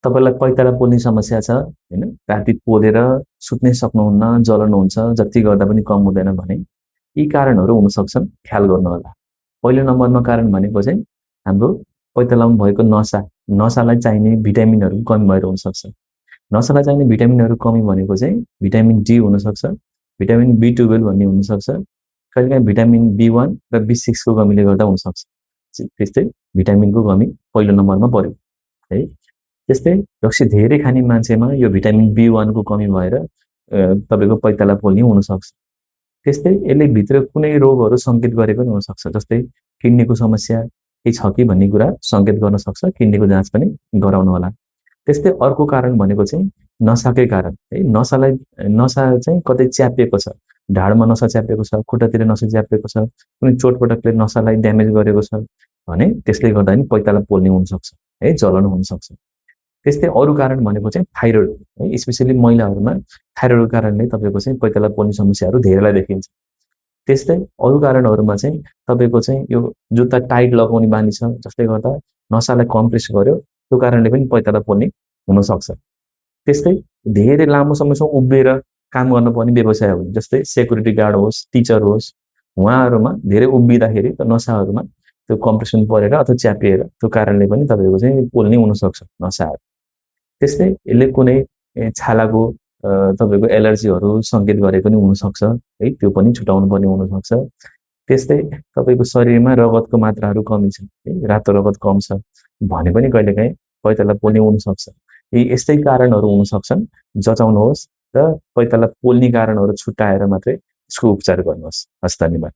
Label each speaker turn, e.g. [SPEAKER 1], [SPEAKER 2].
[SPEAKER 1] तपाईलाई पैताला पोल्ने समस्या छ हैन, राति पोलेर सुत्नै सक्नुहुन्न, जलन हुन्छ, जति गर्दा पनि कम हुँदैन भने यी कारणहरू हुन सक्छन्, ख्याल गर्नुहोला। पहिलो नम्बरमा कारण भनेको चाहिँ हाम्रो पैतालामा भएको नसा, नसालाई चाहिने भिटामिनहरुको कमी भएर हुन सक्छ। नसालाई चाहिने भिटामिनहरु कमी भनेको चाहिँ भिटामिन डी हुन सक्छ, भिटामिन बी12 भन्ने हुन सक्छ, कहिलेकाहीँ भिटामिन बी1 र बी6 को कमीले गर्दा हुन सक्छ। त्यस्तै भिटामिनको कमी पहिलो नम्बरमा पर्यो है। त्यस्तै रक्सी धेरै खाने मान्छेमा यो भिटामिन बी1 को कमी भएर तपाईको पैताला पोल्ने हुन सक्छ। त्यस्तै यसले भित्र कुनै रोगहरू संकेत गरेको हुन सक्छ, जस्तै किडनीको समस्या केही छ कि भन्ने कुरा संकेत गर्न सक्छ, किडनीको जाँच पनि गराउनु होला। त्यस्तै अर्को कारण भनेको चाहिँ नसाकै कारण है। नसा चाहिँ कतै च्यापिएको छ, ढाडमा नसा च्यापिएको छ, खुट्टातिर नसा च्यापिएको छ, कुनै चोटपटकले नसालाई ड्यामेज गरेको छ भने त्यसले गर्दा पनि पैताला पोल्ने हुन सक्छ है, जलन हुन सक्छ। त्यस्तै अरू कारण भनेको चाहिँ थाइरोइड है, स्पेशली महिलाहरूमा थाइरोइडको कारणले तपाईको चाहिँ पैताला पोल्ने समस्याहरू धेरैलाई देखिन्छ। त्यस्तै अरू कारणहरूमा चाहिँ तपाईको चाहिँ यो जुत्ता टाइट लगाउने बानी छ, जसले गर्दा नसालाई कम्प्रेस गर्यो, त्यो कारणले पनि पैताला पोल्ने हुन सक्छ। त्यस्तै धेरै लामो समयसम्म उभिएर काम गर्नुपर्ने व्यवसाय हो, जस्तै सेक्युरिटी गार्ड होस्, टिचर होस्, उहाँहरूमा धेरै उभिँदाखेरि त नसाहरूमा त्यो कम्प्रेसन परेर अथवा च्यापिएर त्यो कारणले पनि तपाईको चाहिँ पोल्ने हुन सक्छ नसाहरू। त्यस्तै यसले कुनै छालाको तपाईको एलर्जीहरू संकेत गरेको पनि हुन सक्छ है, त्यो पनि छुटाउनु पर्ने हुन सक्छ। त्यस्तै तपाईको शरीरमा रगतको मात्राहरू कमी छ है, रातो रगत कम छ भने पनि कहिलेकाहीँ पैताला पोल्ने हुन सक्छ। यस्तै कारणहरू हुन सक्छन्, जचाउनुहोस् र पैताला पोल्ने कारणहरू छुट्याएर मात्रै यसको उपचार गर्नुहोस्। हस्, धन्यवाद।